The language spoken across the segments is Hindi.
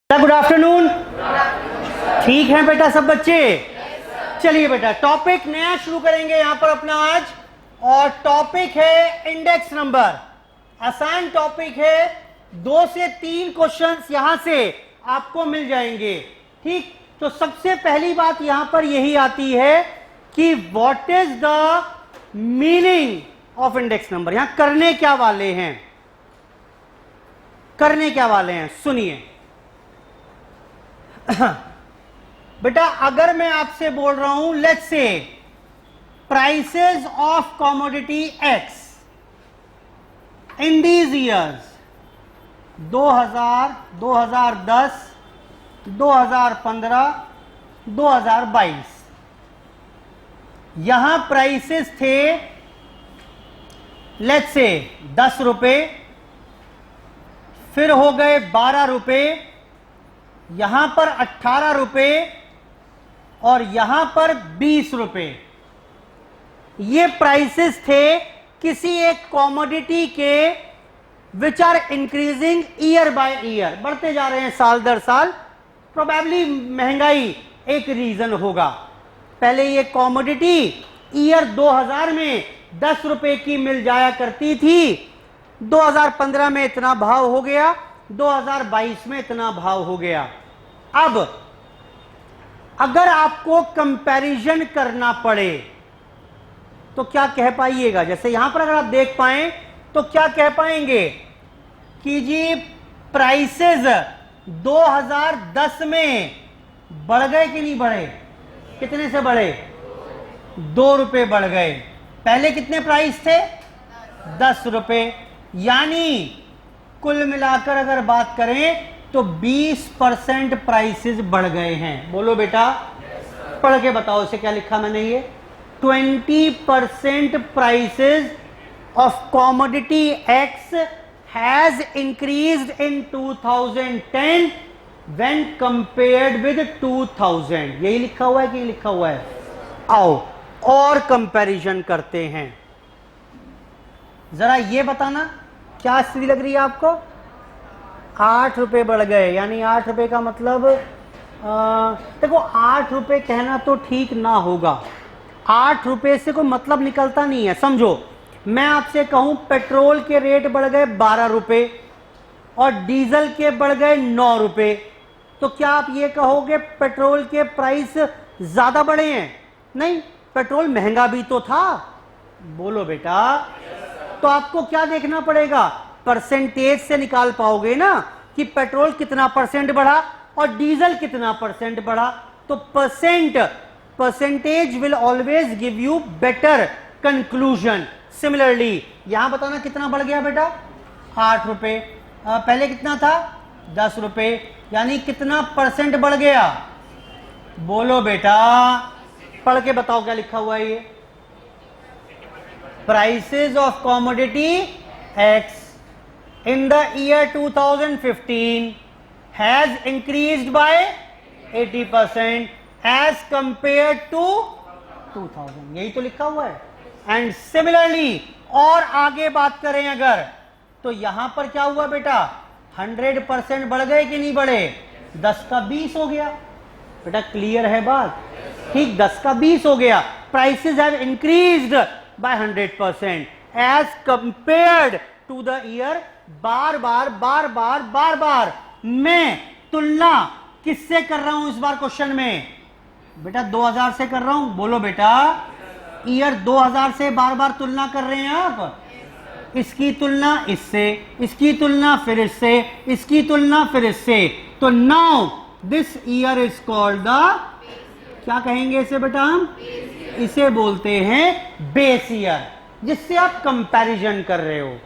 Good afternoon. ठीक है बेटा सब बच्चे? चलिए बेटा टॉपिक नया शुरू करेंगे यहां पर अपना आज, और टॉपिक है इंडेक्स नंबर। आसान टॉपिक है, 2 से 3 क्वेश्चंस यहां से आपको मिल जाएंगे। ठीक, तो सबसे पहली बात यहां पर यही आती है कि what is the meaning of index number. यहां करने क्या वाले हैं, करने क्या वाले हैं सुनिए। बेटा अगर मैं आपसे बोल रहा हूं let's say prices of commodity x in these years 2000, 2010, 2015, 2022, यहां प्राइसेस थे लेट्स से 10 रुपए, फिर हो गए 12 रुपए, यहां पर 18 रुपए और यहां पर 20 रुपए। ये प्राइसेस थे किसी एक कॉमोडिटी के which are increasing year by year, बढ़ते जा रहे हैं साल दर साल। प्रोबेबली महंगाई एक रीजन होगा। पहले ये कॉमोडिटी ईयर 2000 में 10 रुपए की मिल जाया करती थी, 2015 में इतना भाव हो गया, 2022 में इतना भाव हो गया। अब अगर आपको कंपैरिजन करना पड़े तो क्या कह पाइएगा? जैसे यहां पर अगर आप देख पाएं तो क्या कह पाएंगे कि जी प्राइसेस 2010 में बढ़ गए कि नहीं बढ़े? कितने से बढ़े? 2 रुपए बढ़ गए। पहले कितने प्राइस थे? 10 रुपए। यानी कुल मिलाकर अगर बात करें तो 20% प्राइसेस बढ़ गए हैं। बोलो बेटा, पढ़ के बताओ इसे क्या लिखा मैंने ये। 20% prices of commodity x has increased in 2010 when compared with 2000। यही लिखा हुआ है कि लिखा हुआ है? आओ और कंपैरिजन करते हैं। जरा ये बताना क्या स्थिति लग रही है आपको? 8 रुपए बढ़ गए, यानी 8 रुपए का मतलब देखो 8 रुपए कहना तो ठीक ना होगा। 8 रुपए से कोई मतलब निकलता नहीं है। समझो मैं आपसे कहूं पेट्रोल के रेट बढ़ गए 12 रुपए और डीजल के बढ़ गए 9 रुपए, तो क्या आप ये कहोगे पेट्रोल के प्राइस ज्यादा बढ़े हैं? नहीं, पेट्रोल महंगा भी तो था। बोलो बेटा, तो आपको क्या देखना पड़ेगा? परसेंटेज से निकाल पाओगे ना कि पेट्रोल कितना परसेंट बढ़ा और डीजल कितना परसेंट बढ़ा। तो percentage will always give you better conclusion. Similarly यहां बताना कितना बढ़ गया बेटा? 8 रुपए। पहले कितना था? 10 रुपए, यानी कितना परसेंट बढ़ गया? बोलो बेटा, पढ़ के बताओ क्या लिखा हुआ है ये। Prices of commodity x in the year 2015 has increased by 80% as compared to 2000। यही तो लिखा हुआ है। एंड सिमिलरली और आगे बात करें अगर, तो यहां पर क्या हुआ बेटा? 100% बढ़ गए कि नहीं बढ़े? 10 का 20 हो गया। बेटा क्लियर है बात? ठीक, 10 का 20 हो गया। Prices have increased by 100% as compared to the year. बार बार मैं तुलना किससे कर रहा हूं इस बार क्वेश्चन में? बेटा 2000 से कर रहा हूं। बोलो बेटा, ईयर 2000 से बार बार तुलना कर रहे हैं आप। इसकी तुलना इससे, इसकी तुलना फिर इससे, इसकी तुलना फिर इससे। तो now this year is called the, क्या कहेंगे इसे बेटा? हम इसे बोलते हैं बेस ईयर, जिससे आप कंपैरिजन कर रहे हो।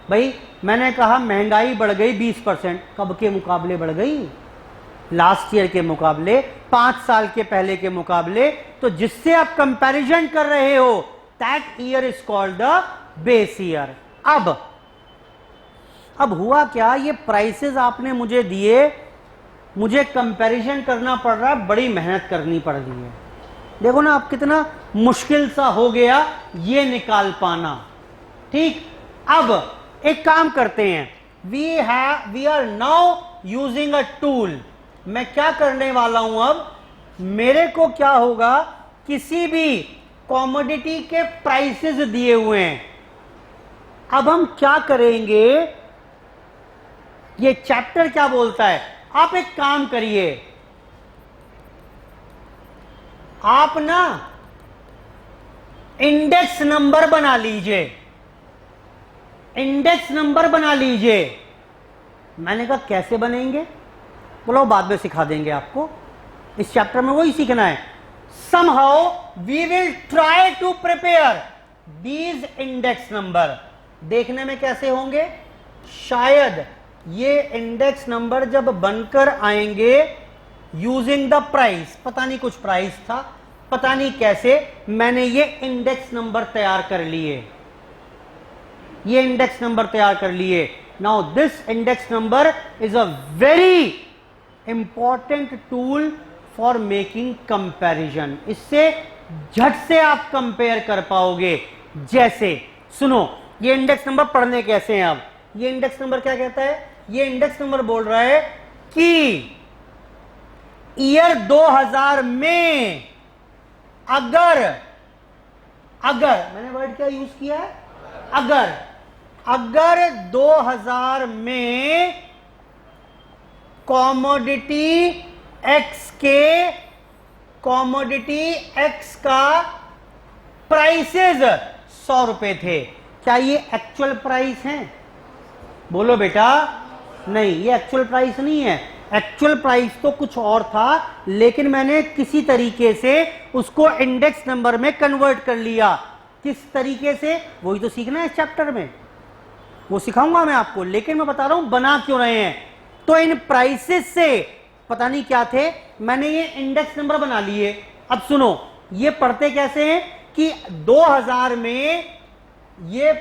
भाई मैंने कहा महंगाई बढ़ गई 20%, कब के मुकाबले बढ़ गई? लास्ट ईयर के मुकाबले, 5 साल के पहले के मुकाबले। तो जिससे आप कंपैरिजन कर रहे हो that year is called the base year. अब हुआ क्या? ये प्राइसेस आपने मुझे दिए, मुझे कंपैरिजन करना पड़ रहा है, बड़ी मेहनत करनी पड़ रही है। देखो ना आप कितना मुश्किल सा हो गया ये निकाल पाना। ठीक, अब एक काम करते हैं, we are now using a tool. मैं क्या करने वाला हूं अब, मेरे को क्या होगा, किसी भी कॉमोडिटी के प्राइसेस दिए हुए हैं, अब हम क्या करेंगे, ये चैप्टर क्या बोलता है, आप एक काम करिए, आप ना इंडेक्स नंबर बना लीजिए, इंडेक्स नंबर बना लीजिए। मैंने कहा कैसे बनेंगे, बोलो बाद में सिखा देंगे आपको, इस चैप्टर में वही सीखना है। Somehow we will try to prepare these index number. देखने में कैसे होंगे, शायद ये इंडेक्स नंबर जब बनकर आएंगे यूजिंग द प्राइस, पता नहीं कुछ प्राइस था, पता नहीं कैसे मैंने ये इंडेक्स नंबर तैयार कर लिए, ये इंडेक्स नंबर तैयार कर लिए। Now this index number is a very important tool for making comparison. इससे झट से आप कंपेयर कर पाओगे। जैसे सुनो, ये इंडेक्स नंबर पढ़ने कैसे हैं। अब ये इंडेक्स नंबर क्या कहता है, ये इंडेक्स नंबर बोल रहा है कि ईयर 2000 में अगर मैंने वर्ड क्या यूज किया है, अगर 2000 में कॉमोडिटी एक्स का प्राइसेस 100 रुपए थे, क्या ये एक्चुअल प्राइस है, बोलो बेटा, नहीं ये एक्चुअल प्राइस नहीं है। एक्चुअल प्राइस तो कुछ और था, लेकिन मैंने किसी तरीके से उसको इंडेक्स नंबर में कन्वर्ट कर लिया। किस तरीके से, वही तो सीखना है इस चैप्टर में, वो सिखाऊंगा मैं आपको, लेकिन मैं बता रहा हूं बना क्यों रहे हैं। तो इन प्राइसेस से पता नहीं क्या थे, मैंने ये इंडेक्स नंबर बना लिए। अब सुनो, ये पढ़ते कैसे हैं कि 2000 में ये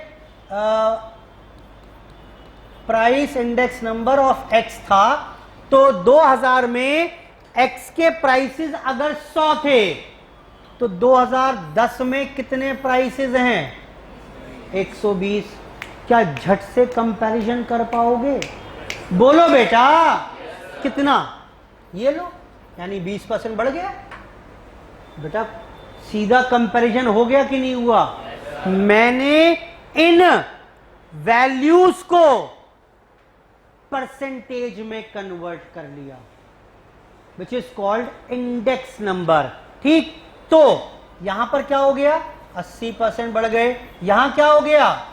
price index number of x था, तो 2000 में एक्स के प्राइसेस अगर 100 थे, तो 2010 में कितने प्राइसेस हैं, 120। क्या झट से कंपैरिजन कर पाओगे, बोलो बेटा, कितना, ये लो, यानी 20% बढ़ गया बेटा। सीधा कंपैरिजन हो गया कि नहीं हुआ। मैंने इन वैल्यूज को परसेंटेज में कन्वर्ट कर लिया, which is called index number. ठीक, तो यहां पर क्या हो गया, 80% बढ़ गए, यहां क्या हो गया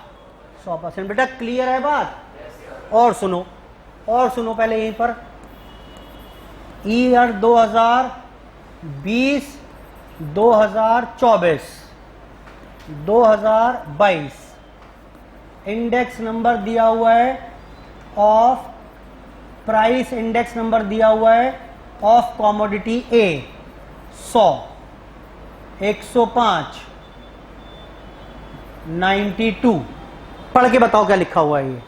100%। बेटा क्लियर है बात। और सुनो पहले यहीं पर, ईयर 2020, 2024, 2022 इंडेक्स नंबर दिया हुआ है ऑफ प्राइस, इंडेक्स नंबर दिया हुआ है ऑफ कॉमोडिटी ए 100, 105, 92। पढ़ के बताओ क्या लिखा हुआ है।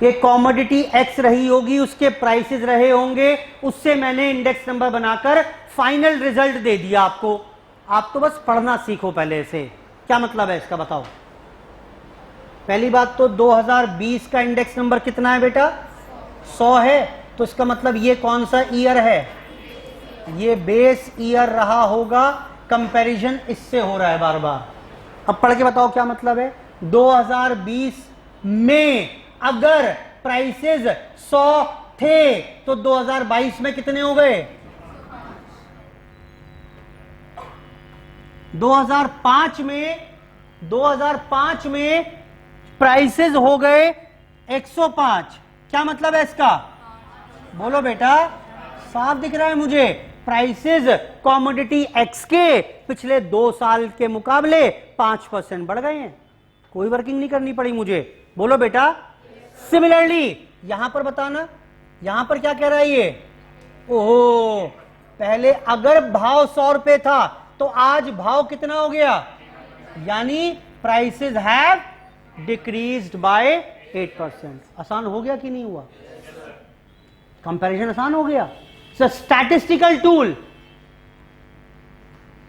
ये कॉमोडिटी एक्स रही होगी, उसके प्राइसेस रहे होंगे, उससे मैंने इंडेक्स नंबर बनाकर फाइनल रिजल्ट दे दिया आपको। आप तो बस पढ़ना सीखो पहले से, क्या मतलब है इसका बताओ। पहली बात तो 2020 का इंडेक्स नंबर कितना है बेटा, 100 है, तो इसका मतलब ये कौन सा ईयर है, ये बेस ईयर रहा होगा, कंपैरिजन इससे हो रहा है बार बार। अब पढ़ के बताओ क्या मतलब है। 2020 में अगर प्राइसेस 100 थे, तो 2022 में कितने हो गए, 2005 में प्राइसेस हो गए 105। क्या मतलब है इसका, बोलो बेटा, साफ दिख रहा है मुझे। प्राइसेस कॉमोडिटी एक्स के पिछले 2 साल के मुकाबले 5% बढ़ गए हैं, कोई वर्किंग नहीं करनी पड़ी मुझे, बोलो बेटा। सिमिलरली यहां पर बताना, यहां पर क्या कह रहा है ये, ओहो, पहले अगर भाव 100 रुपए था, तो आज भाव कितना हो गया, यानी प्राइसेस हैव डिक्रीज्ड बाय 8%। आसान हो गया कि नहीं हुआ, कंपैरिजन आसान हो गया। Statistical tool,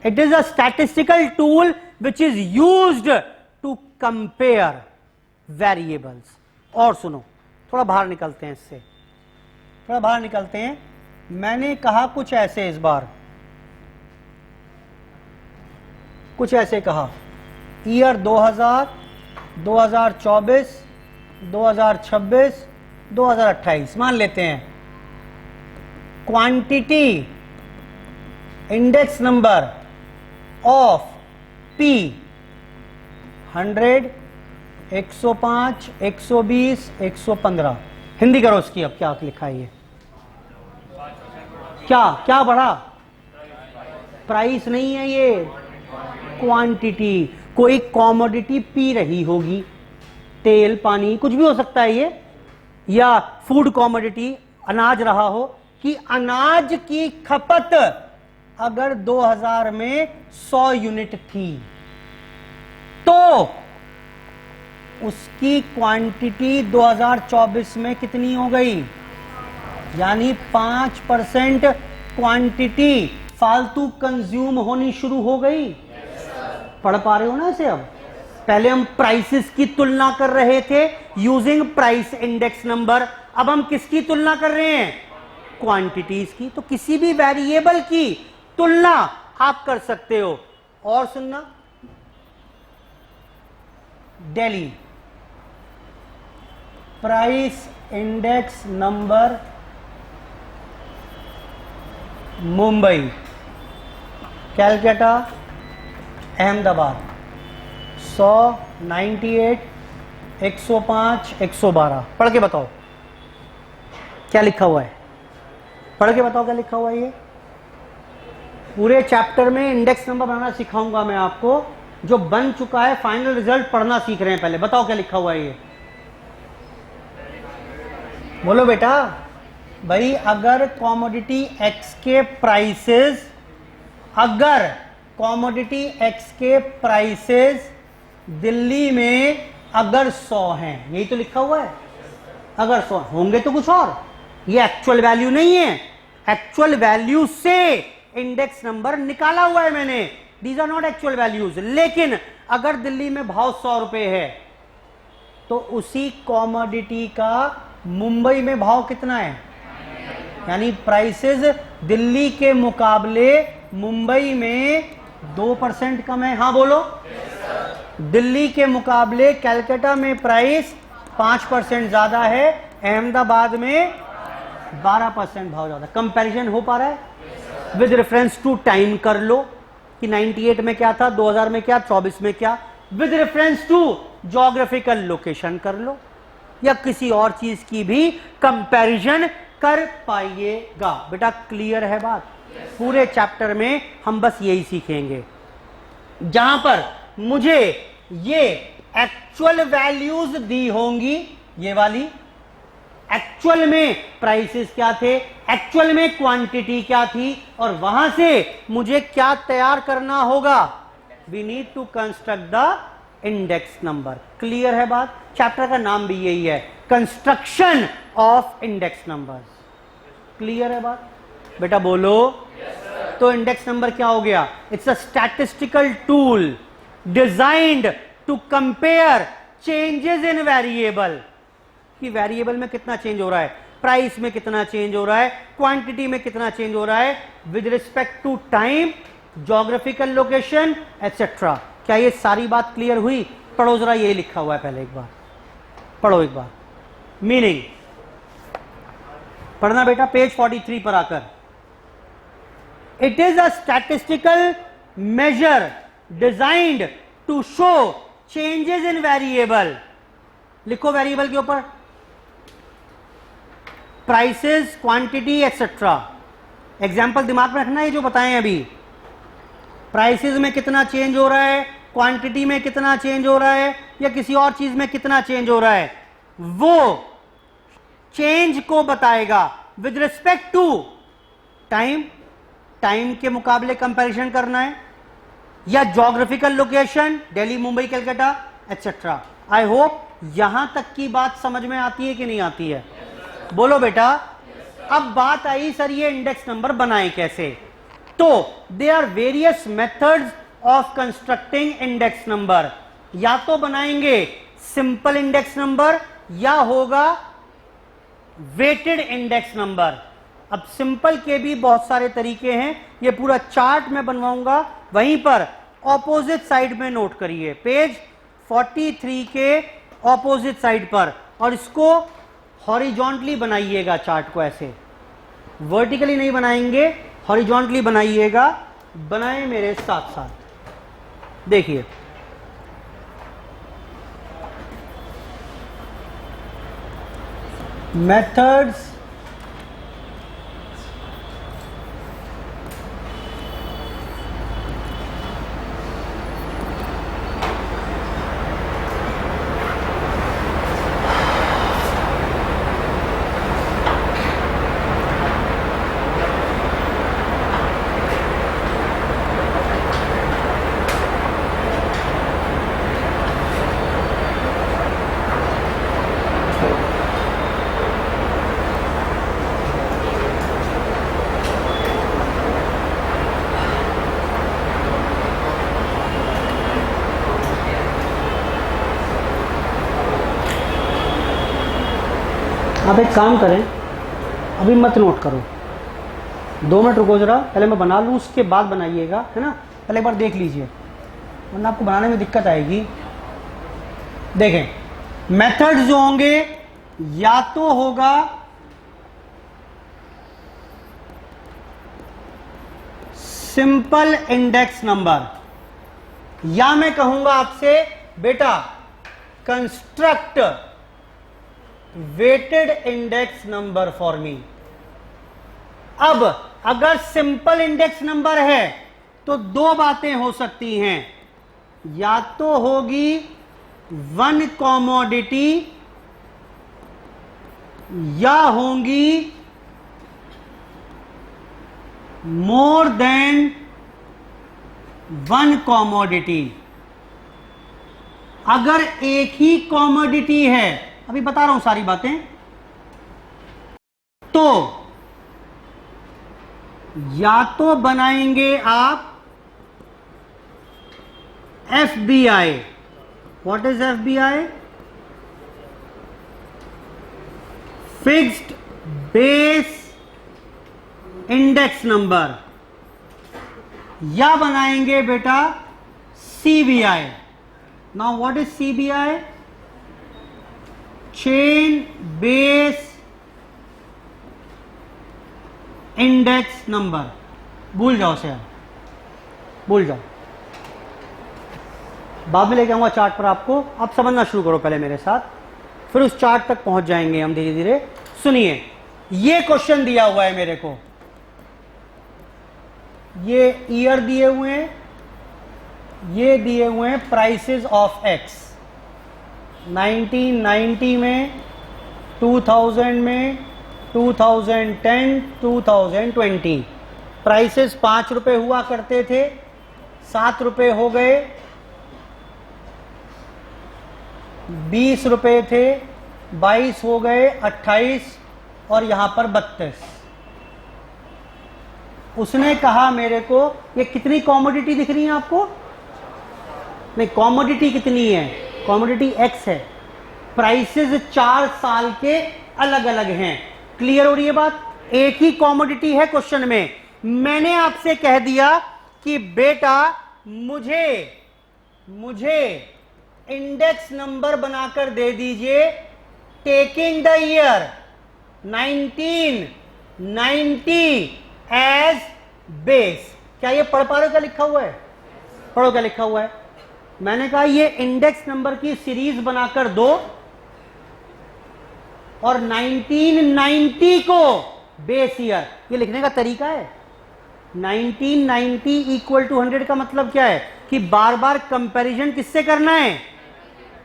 it is a statistical tool which is used to compare variables। और सुनो, थोड़ा बाहर निकलते हैं इससे, थोड़ा बाहर निकलते हैं। मैंने कहा कुछ ऐसे, इस बार कुछ ऐसे कहा, ईयर 2000, 2024, 2026, 2028 मान लेते हैं। Quantity index number of P 100, 105, 120, 115। Hindi करो इसकी, अब क्या लिखा है ये, क्या क्या बढ़ा? प्राइस नहीं है ये, क्वांटिटी। कोई कॉमोडिटी पी रही होगी, तेल, पानी, कुछ भी हो सकता है ये, या फूड कॉमोडिटी, अनाज रहा हो, कि अनाज की खपत अगर 2000 में 100 यूनिट थी तो उसकी क्वांटिटी 2024 में कितनी हो गई? यानी 5% क्वांटिटी फालतू कंज्यूम होनी शुरू हो गई। पढ़ पा रहे हो ना इसे? अब पहले हम प्राइसेस की तुलना कर रहे थे यूजिंग प्राइस इंडेक्स नंबर, अब हम किसकी तुलना कर रहे हैं? क्वांटिटीज की। तो किसी भी वेरिएबल की तुलना आप कर सकते हो। और सुनना, Delhi price index number Mumbai, Calcutta, Ahmedabad 100, 98, 105, 112। पढ़ के बताओ क्या लिखा हुआ है, पढ़ के बताओ क्या लिखा हुआ है। ये पूरे चैप्टर में इंडेक्स नंबर बनाना सिखाऊंगा मैं आपको, जो बन चुका है फाइनल रिजल्ट पढ़ना सीख रहे हैं। पहले बताओ क्या लिखा हुआ है ये, बोलो बेटा। भाई अगर कॉमोडिटी एक्स के प्राइसेस, अगर कॉमोडिटी एक्स के प्राइसेस दिल्ली में अगर 100 हैं, यही तो लिखा हुआ है। अगर 100 होंगे तो कुछ और, ये एक्चुअल वैल्यू नहीं है, एक्चुअल वैल्यू से इंडेक्स नंबर निकाला हुआ है मैंने, these are not actual values. लेकिन अगर दिल्ली में भाव 100 रुपए है तो उसी कॉमोडिटी का मुंबई में भाव कितना है? यानी प्राइसेस दिल्ली के मुकाबले मुंबई में 2% कम है। हाँ बोलो। दिल्ली के मुकाबले कैलकाटा में प्राइस 5% ज्यादा है, अहमदाबाद में 12% भाव ज्यादा। कंपैरिजन हो पा रहा है? विद रेफरेंस टू टाइम कर लो कि 98 में क्या था, 2000 में क्या, 24 में क्या। With reference to geographical location कर लो, या किसी और चीज की भी कंपैरिजन कर पाइएगा। बेटा क्लियर है बात? पूरे चैप्टर में हम बस यही सीखेंगे, जहां पर मुझे ये एक्चुअल वैल्यूज दी होंगी, ये वाली एक्चुअल में प्राइसेस क्या थे, एक्चुअल में क्वांटिटी क्या थी, और वहां से मुझे क्या तैयार करना होगा? We need to construct the index number. Clear है बात? चैप्टर का नाम भी यही है, construction of index numbers. Clear है बात? बेटा बोलो। तो इंडेक्स नंबर क्या हो गया? It's a statistical tool designed to compare changes in variable, कि वेरिएबल में कितना चेंज हो रहा है, प्राइस में कितना चेंज हो रहा है, क्वांटिटी में कितना चेंज हो रहा है, with respect to time, geographical location etcetera. क्या ये सारी बात क्लियर हुई? पढ़ो जरा, ये लिखा हुआ है, पहले एक बार पढ़ो, एक बार मीनिंग पढ़ना बेटा, पेज 43 पर आकर। It is a statistical measure designed to show changes in variable. लिखो वेरिएबल के ऊपर, प्राइसेस, क्वांटिटी एक्सेट्रा। एग्जाम्पल दिमाग में रखना है जो बताएं अभी। प्राइसेस में कितना चेंज हो रहा है, क्वांटिटी में कितना चेंज हो रहा है, या किसी और चीज में कितना चेंज हो रहा है, वो चेंज को बताएगा with respect to time, time के मुकाबले कंपैरिजन करना है, या geographical location, Delhi, Mumbai, Calcutta etcetera. I hope यहां तक की बात समझ में आती है कि नहीं आती है? बोलो बेटा। अब बात आई सर ये इंडेक्स नंबर बनाए कैसे? तो they are various methods of constructing index number. या तो बनाएंगे सिंपल इंडेक्स नंबर, या होगा वेटेड इंडेक्स नंबर। अब सिंपल के भी बहुत सारे तरीके हैं, ये पूरा चार्ट मैं बनवाऊंगा, वहीं पर ऑपोजिट साइड में नोट करिए, पेज 43 के ऑपोजिट साइड पर, और इसको हॉरिजॉन्टली बनाइएगा चार्ट को, ऐसे वर्टिकली नहीं बनाएंगे, हॉरिजॉन्टली बनाइएगा। बनाए मेरे साथ साथ, देखिए मेथड्स आप एक काम करें, अभी मत नोट करो, 2 मिनट रुको जरा, पहले मैं बना लूँ, उसके बाद बनाइएगा, है ना। पहले एक बार देख लीजिए, वरना आपको बनाने में दिक्कत आएगी। देखें मेथड जो होंगे, या तो होगा सिंपल इंडेक्स नंबर, या मैं कहूंगा आपसे बेटा construct weighted index number for me. अब अगर सिंपल इंडेक्स नंबर है तो 2 बातें हो सकती हैं, या तो होगी 1 कॉमोडिटी, या होंगी मोर देन 1 कॉमोडिटी। अगर एक ही कॉमोडिटी है, अभी बता रहा हूं सारी बातें, तो या तो बनाएंगे आप FBI। What is FBI? Fixed base index number, या बनाएंगे बेटा CBI। Now what is CBI? Chain base index number. भूल जाओ सर, भूल जाओ, बाद में लेके आऊंगा चार्ट पर आपको। आप समझना शुरू करो पहले मेरे साथ, फिर उस चार्ट तक पहुंच जाएंगे हम धीरे धीरे। सुनिए, ये क्वेश्चन दिया हुआ है मेरे को, ये ईयर दिए हुए हैं, ये दिए हुए हैं प्राइसेस ऑफ एक्स। 1990 में, 2000 में, 2010, 2020 प्राइसेस 5 रुपए हुआ करते थे, 7 रुपए हो गए, 20 रुपए थे, 22 हो गए, 28 और यहां पर 32। उसने कहा मेरे को, ये कितनी कॉमोडिटी दिख रही है आपको? नहीं, कॉमोडिटी कितनी है? कॉमोडिटी एक्स है, प्राइसेस 4 साल के अलग अलग हैं। क्लियर हो रही है बात? एक ही कॉमोडिटी है क्वेश्चन में। मैंने आपसे कह दिया कि बेटा मुझे इंडेक्स नंबर बनाकर दे दीजिए, taking the year 1990 as base. क्या ये पढ़ पा रहे हो क्या लिखा हुआ है? पढ़ो क्या लिखा हुआ है। मैंने कहा ये इंडेक्स नंबर की सीरीज बनाकर दो और 1990 को बेस ईयर, ये लिखने का तरीका है। 1990 इक्वल टू 100 का मतलब क्या है कि बार बार कंपैरिजन किससे करना है?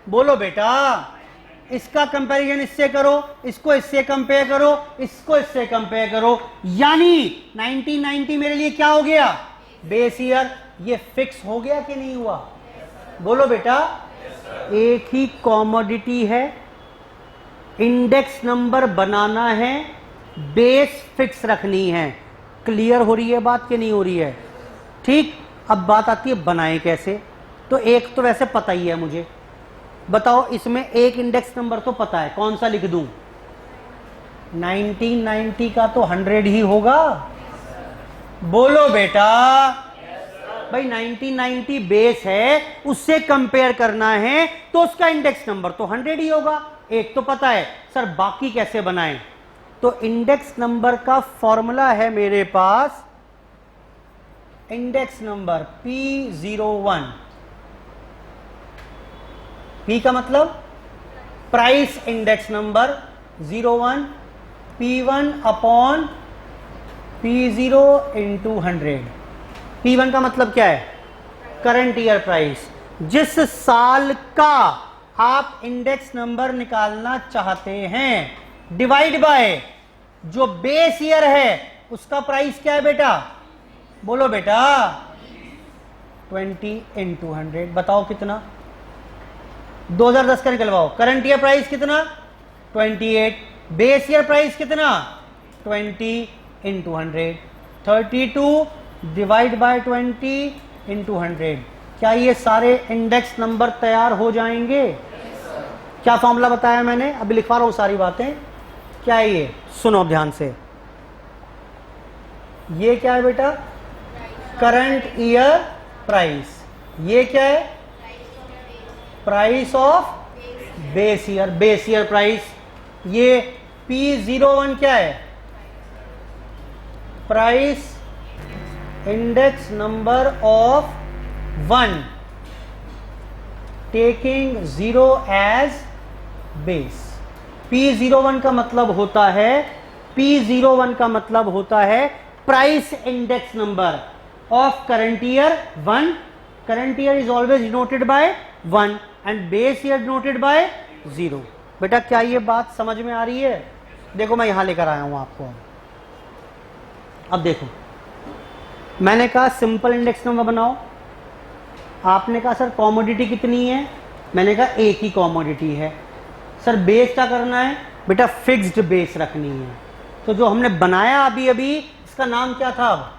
बोलो बेटा, इसका कंपैरिजन इससे करो, इसको इससे कंपेयर करो, इसको इससे कंपेयर करो, यानी 1990 मेरे लिए क्या हो गया? Base year. ये फिक्स हो गया कि नहीं हुआ? बोलो बेटा। एक ही कॉमोडिटी है, इंडेक्स नंबर बनाना है, बेस फिक्स रखनी है। क्लियर हो रही है बात कि नहीं हो रही है? ठीक। अब बात आती है बनाए कैसे। तो एक तो वैसे पता ही है मुझे, बताओ इसमें एक इंडेक्स नंबर तो पता है, कौन सा लिख दूं? 1990 का तो 100 ही होगा। बोलो बेटा। भाई 1990 बेस है, उससे कंपेयर करना है तो उसका इंडेक्स नंबर तो 100 ही होगा। एक तो पता है सर, बाकी कैसे बनाएं? तो इंडेक्स नंबर का फॉर्मूला है मेरे पास, इंडेक्स नंबर P01। P का मतलब price index number 01, P1 upon P0 into 100। P1 का मतलब क्या है? Current year price. जिस साल का आप इंडेक्स नंबर निकालना चाहते हैं, डिवाइड बाय जो बेस ईयर है उसका प्राइस क्या है बेटा? बोलो बेटा। 20 इंटू 100। बताओ कितना? 2010 का निकलवाओ। करंट ईयर प्राइस कितना? 28। बेस ईयर प्राइस कितना? 20 इंटू 100। 32 divide by 20 into 100। क्या ये सारे इंडेक्स नंबर तैयार हो जाएंगे? क्या फॉर्मूला बताया मैंने? अभी लिखवा रहा हूं सारी बातें। क्या है ये? सुनो ध्यान से। ये क्या है बेटा? Current year price. ये क्या है? Price of base year, base year price. ये P01 क्या है? Price index number of 1 taking 0 as base. P01 का मतलब होता है, P01 का मतलब होता है price index number of current year 1। Current year is always denoted by 1 and base year denoted by 0। बेटा क्या ये बात समझ में आ रही है? देखो मैं यहां लेकर आया हूं आपको। अब देखो, मैंने कहा सिंपल इंडेक्स नंबर बनाओ। आपने कहा सर कॉमोडिटी कितनी है? मैंने कहा एक ही कॉमोडिटी है। सर बेस क्या करना है? बेटा फिक्स्ड बेस रखनी है। तो जो हमने बनाया अभी अभी, इसका नाम क्या था?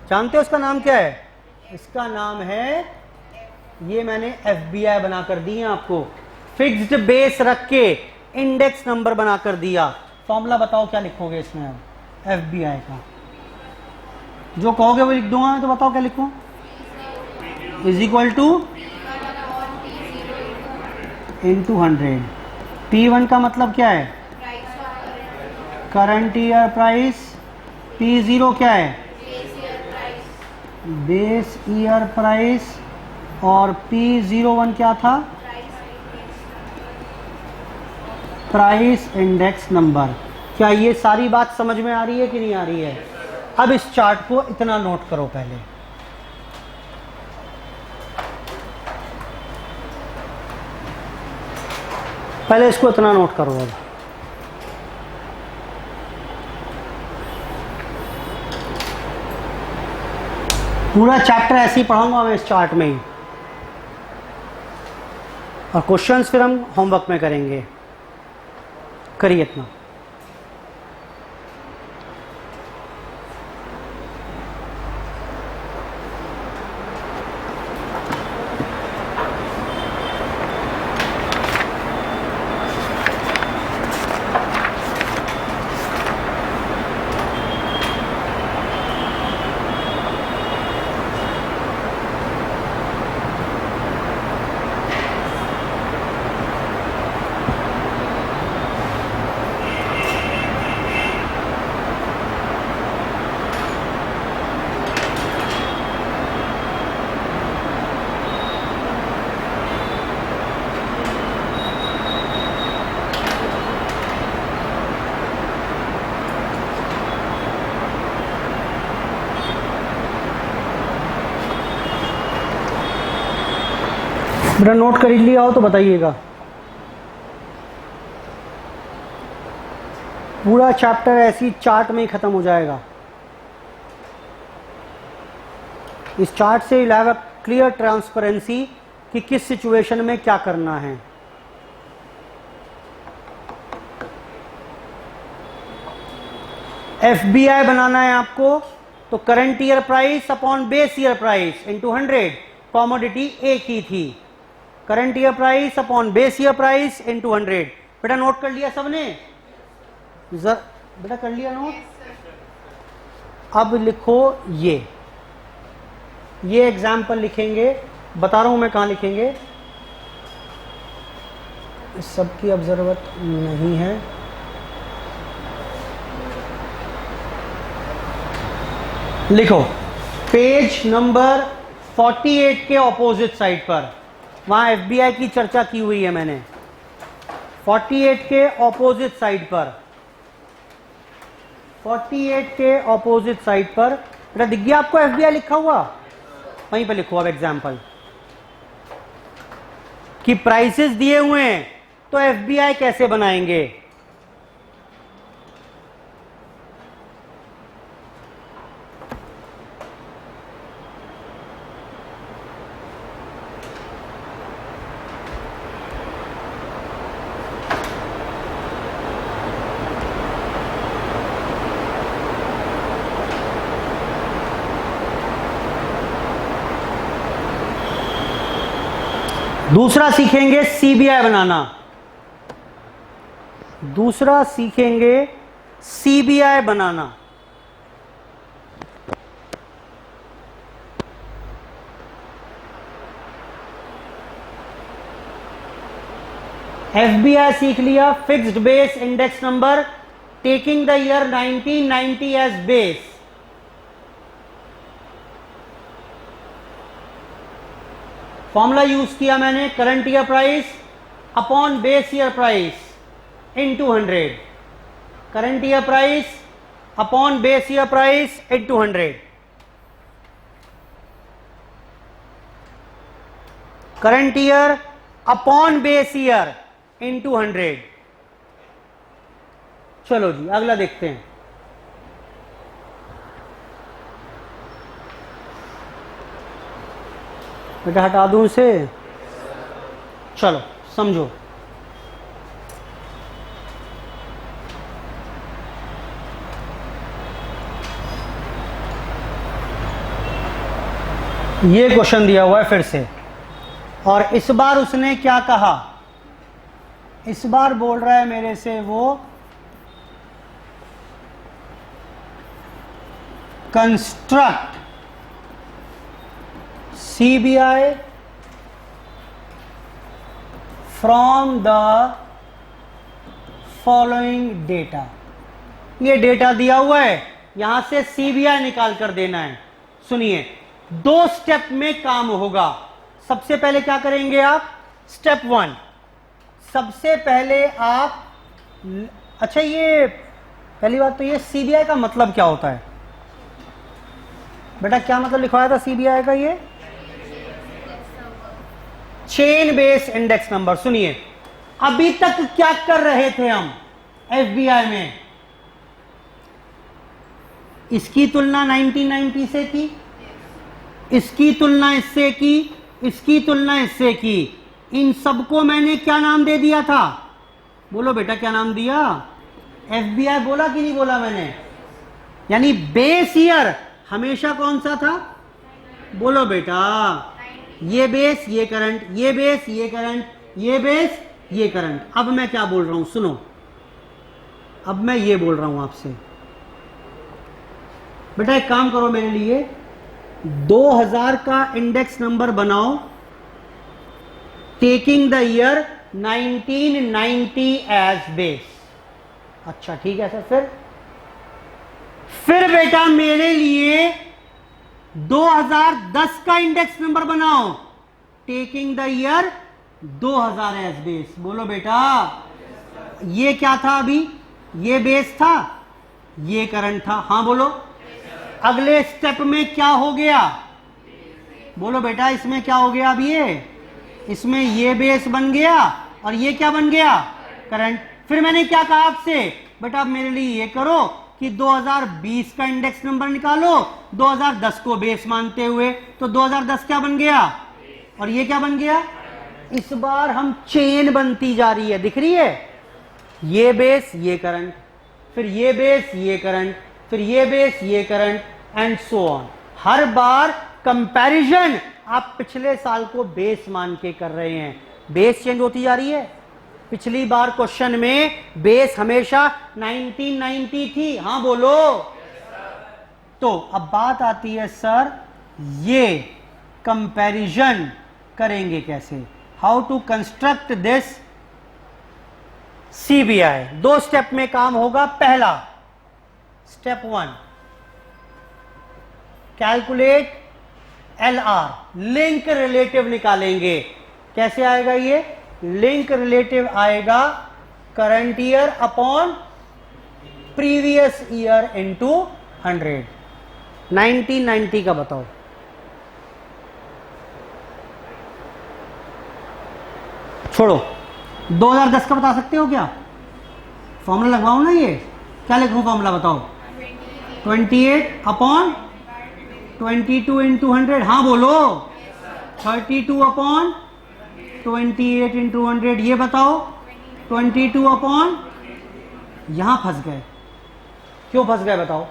जानते हो इसका नाम क्या है? इसका नाम है, ये मैंने FBI बनाकर दी है आपको। फिक्स्ड बेस रख के इंडेक्स नंबर बनाकर दिया। फॉर्मूला बताओ क्या लिखोगे इसमें? अब FBI का जो कहोगे वो लिख दूंगा। तो बताओ क्या लिखूं? Is equal two into 100। P1 का मतलब क्या है? Current year price. P0 क्या है? Base year price. और P01 क्या था? Price index number. क्या ये सारी बात समझ में आ रही है कि नहीं आ रही है? अब इस चार्ट को इतना नोट करो पहले। पहले इसको इतना नोट करो। अब पूरा चैप्टर ऐसे ही पढ़ाऊंगा मैं इस चार्ट में ही, और क्वेश्चंस फिर हम होमवर्क में करेंगे। करिए इतना। बेटा नोट कर लिया हो तो बताइएगा। पूरा चैप्टर ऐसी चार्ट में ही खत्म हो जाएगा। इस चार्ट से you have a clear transparency कि किस सिचुएशन में क्या करना है। FBI बनाना है आपको, तो current year price upon base year price into 100। Commodity एक ही थी। Current year price upon base year price into 100। बेटा नोट कर लिया सबने? बेटा कर लिया नोट? अब लिखो ये एग्जाम्पल लिखेंगे, बता रहा हूं मैं कहां लिखेंगे, इस सब की अब जरूरत नहीं है। लिखो पेज नंबर 48 के ऑपोजिट साइड पर, वहां एफबीआई की चर्चा की हुई है मैंने। 48 के ऑपोजिट साइड पर, 48 के ऑपोजिट साइड पर बेटा दिख गया आपको एफबीआई लिखा हुआ? वहीं पर लिखो अब एग्जाम्पल कि प्राइसेस दिए हुए हैं तो एफबीआई कैसे बनाएंगे। दूसरा सीखेंगे सीबीआई बनाना, दूसरा सीखेंगे सीबीआई बनाना। एफबीआई सीख लिया, fixed base index number taking the year 1990 as base. Formula use किया मैंने, current year price upon base year price into 100, current year price upon base year price into 100, current year upon base year into 100। चलो जी अगला देखते हैं। बेटा हटा दूं इसे? चलो समझो। ये क्वेश्चन दिया हुआ है फिर से, और इस बार उसने क्या कहा? इस बार बोल रहा है मेरे से वो construct CBI from the following data. ये डेटा दिया हुआ है, यहां से सीबीआई निकाल कर देना है। सुनिए, 2 स्टेप में काम होगा। सबसे पहले क्या करेंगे आप? स्टेप 1, सबसे पहले आप, अच्छा ये पहली बात तो ये सीबीआई का मतलब क्या होता है बेटा? क्या मतलब लिखवाया था सीबीआई का? ये चेन बेस इंडेक्स नंबर। सुनिए, अभी तक क्या कर रहे थे हम एफबीआई में? इसकी तुलना 1990 से की, इसकी तुलना इससे की, इसकी तुलना इससे की। इन सबको मैंने क्या नाम दे दिया था? बोलो बेटा क्या नाम दिया? एफबीआई बोला कि नहीं बोला मैंने? यानी बेस ईयर हमेशा कौन सा था? बोलो बेटा, ये बेस ये करंट, ये बेस ये करंट, ये बेस ये करंट। अब मैं क्या बोल रहा हूं सुनो, अब मैं ये बोल रहा हूं आपसे, बेटा एक काम करो मेरे लिए, 2000 का इंडेक्स नंबर बनाओ taking the year 1990 as base. अच्छा ठीक है सर। फिर बेटा मेरे लिए 2010 का इंडेक्स नंबर बनाओ taking the year 2000 as base. बोलो बेटा, ये क्या था? अभी ये बेस था, ये करंट था। हाँ बोलो। अगले स्टेप में क्या हो गया? बोलो बेटा, इसमें क्या हो गया? अब ये इसमें ये बेस बन गया और ये क्या बन गया? करंट। फिर मैंने क्या कहा आपसे? बेटा आप मेरे लिए ये करो कि 2020 का इंडेक्स नंबर निकालो 2010 को बेस मानते हुए। तो 2010 क्या बन गया और ये क्या बन गया? इस बार हम चेन बनती जा रही है, दिख रही है? ये बेस ये करंट, फिर ये बेस ये करंट, फिर ये बेस ये current and so on. Her bar comparison आप पिछले साल को बेस मान के कर रहे हैं, बेस चेंज होती जा रही है। पिछली बार क्वेश्चन में बेस हमेशा 1990 थी, हां बोलो। तो अब बात आती है सर ये कंपैरिजन करेंगे कैसे, how to construct this CBI. 2 step में काम होगा। पहला step 1, calculate LR, link relative निकालेंगे। कैसे आएगा ये लिंक रिलेटिव? आएगा current year upon previous year into 100। 1990 का बताओ। छोड़ो, 2010 का बता सकते हो क्या? फॉर्मूला लगवाओ ना। ये क्या लिखूं फॉर्मूला बताओ? 28 अपॉन 22 इंटू 100। हाँ बोलो। 32 अपॉन 28 इंटू 100। ये बताओ 22 अपॉन, यहां फंस गए। क्यों फंस गए बताओ?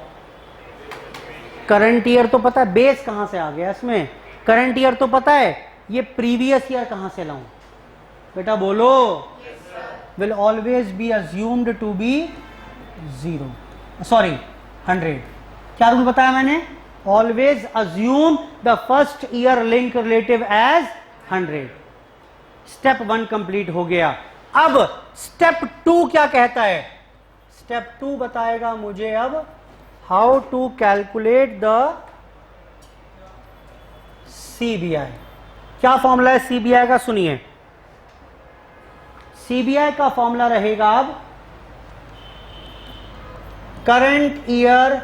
करंट ईयर तो पता है, बेस कहां से आ गया इसमें? करंट ईयर तो पता है, ये प्रीवियस ईयर कहां से लाऊं? बेटा बोलो। Will always be assumed to be 0, sorry 100। क्या रूल बताया मैंने? Always assume the first year link relative as 100। Step 1 complete हो गया। अब स्टेप 2 क्या कहता है? स्टेप 2 बताएगा मुझे अब how to calculate the CBI. क्या फॉर्मूला है सीबीआई का? सुनिए, सीबीआई का फॉर्मूला रहेगा अब current year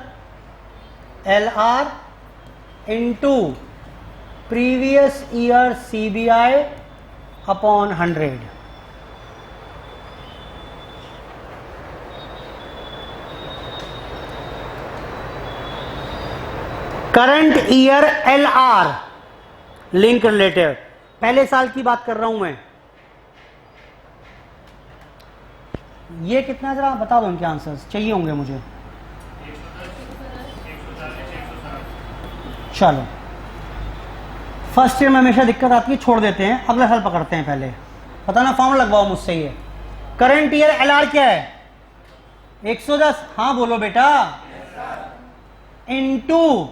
LR into previous year CBI upon 100। Current year LR link relative, पहले साल की बात कर रहा हूं मैं। ये कितना जरा बता दो, इनके आंसर्स चाहिए होंगे मुझे। चलो, फर्स्ट ईयर में हमेशा दिक्कत आती है, छोड़ देते हैं, अगला साल पकड़ते हैं। पहले पता ना, फॉर्म लगवाओ मुझसे। ये करंट ईयर LR क्या है? 110। हाँ बोलो बेटा। इनटू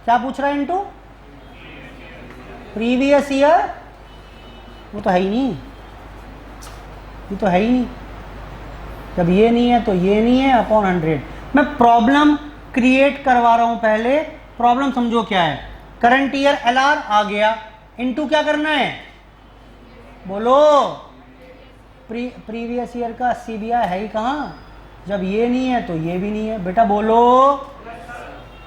क्या पूछ रहा है? Into previous year. वो तो है ही नहीं, ये तो है ही नहीं। जब ये नहीं है तो ये नहीं है, अपॉन 100। मैं प्रॉब्लम क्रिएट करवा रहा हूं। पहले प्रॉब्लम समझो क्या है। करंट ईयर LR आ गया, इनटू क्या करना है? बोलो। प्रीवियस ईयर का सीबीआई है ही कहां? जब ये नहीं है तो ये भी नहीं है। बेटा बोलो।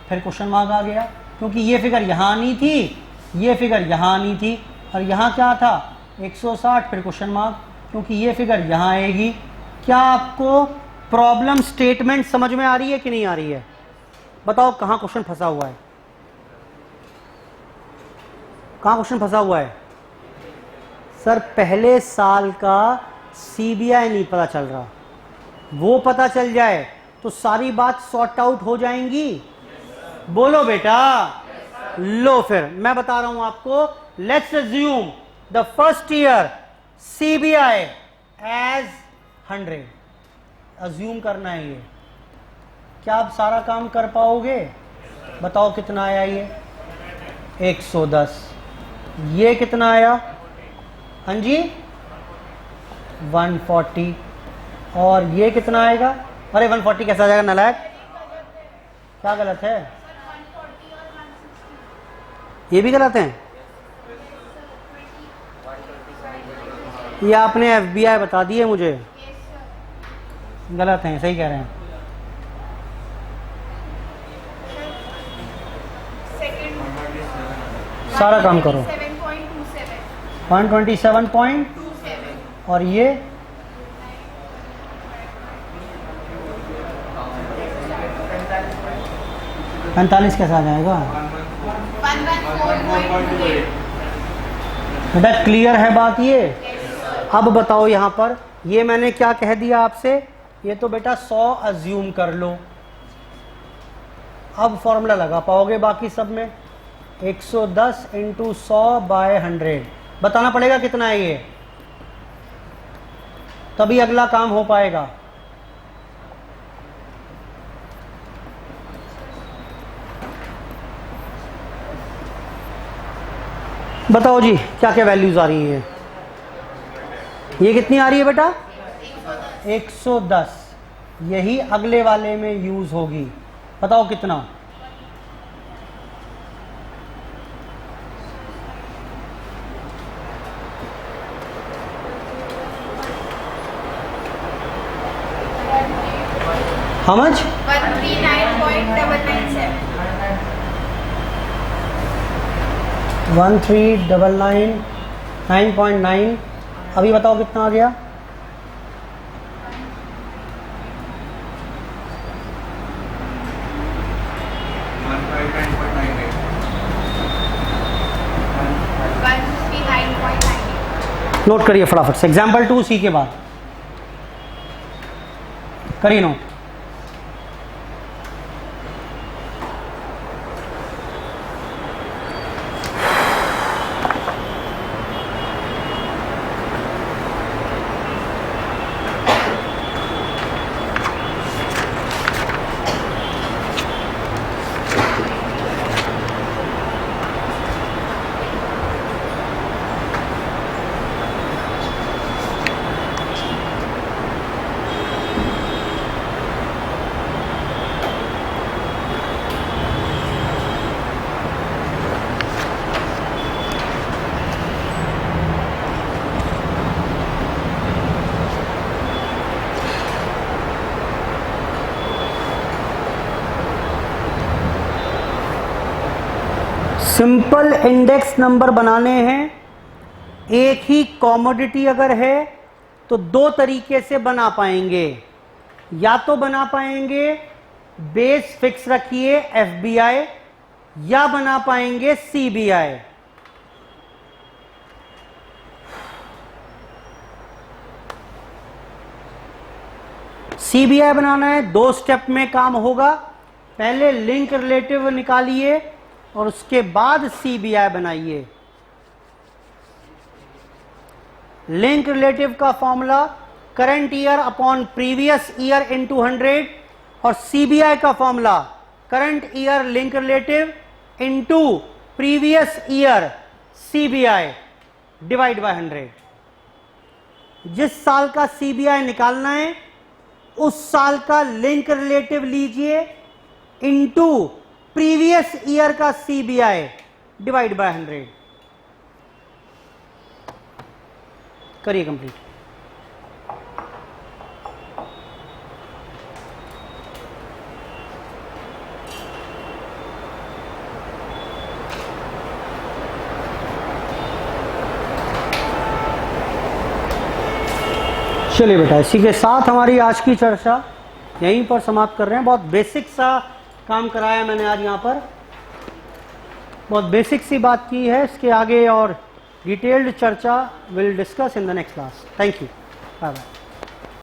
फिर क्वेश्चन मार्क आ गया, क्योंकि ये फिगर यहां आनी थी, ये फिगर यहां आनी थी, और यहां क्या था? 160। फिर क्वेश्चन मार्क, क्योंकि ये फिगर यहां आएगी। क्या आपको प्रॉब्लम स्टेटमेंट समझ में आ रही है कि नहीं आ रही है? बताओ कहां क्वेश्चन फंसा हुआ है? कहां क्वेश्चन फंसा हुआ है? सर पहले साल का सीबीआई नहीं पता चल रहा, वो पता चल जाए तो सारी बात सॉर्ट आउट हो जाएंगी। बोलो बेटा। लो, फिर मैं बता रहा हूं आपको। Let's assume the first year CBI as 100। Assume करना है ये। क्या आप सारा काम कर पाओगे? बताओ कितना आया ये? 110। ये कितना आया? हाँ जी 140। और ये कितना आएगा? अरे 140 कैसा आ जाएगा नालायक? क्या गलत है? ये भी गलत है। ये आपने FBI बता दिए मुझे। गलत हैं, सही कह रहे हैं। सारा काम करो। 127 और ये 45 कैसा आ जाएगा? बेटा क्लियर है बात ये? अब बताओ यहां पर, ये मैंने क्या कह दिया आपसे? ये तो बेटा 100 अज्यूम कर लो। अब फॉर्मूला लगा पाओगे बाकी सब में? 110 इंटू 100/100 बताना पड़ेगा कितना है ये, तभी अगला काम हो पाएगा। बताओ जी क्या क्या वैल्यूज आ रही हैं। ये कितनी आ रही है बेटा? 110। यही अगले वाले में यूज होगी। बताओ कितना? How much? 139.9.9। अभी बताओ कितना आ गया? नोट करिए फटाफट से। एग्जाम्पल 2C के बाद करिए नोट। सिंपल इंडेक्स नंबर बनाने हैं। एक ही कॉमोडिटी अगर है तो दो तरीके से बना पाएंगे। या तो बना पाएंगे बेस फिक्स रखिए FBI, या बना पाएंगे CBI। CBI बनाना है, 2 स्टेप में काम होगा। पहले लिंक रिलेटिव निकालिए और उसके बाद CBI बनाइए। लिंक रिलेटिव का formula current year upon previous year into 100 और CBI का formula current year link relative into previous year CBI divide by 100। जिस साल का CBI निकालना है उस साल का लिंक रिलेटिव लीजिए इनटू प्रीवियस ईयर का CBI डिवाइड बाय 100। करिए कंप्लीट। चलिए बेटा, इसी के साथ हमारी आज की चर्चा यहीं पर समाप्त कर रहे हैं। बहुत बेसिक सा काम कराया मैंने आज यहाँ पर, बहुत बेसिक सी बात की है। इसके आगे और डिटेल्ड चर्चा will discuss in the next class. Thank you, bye bye.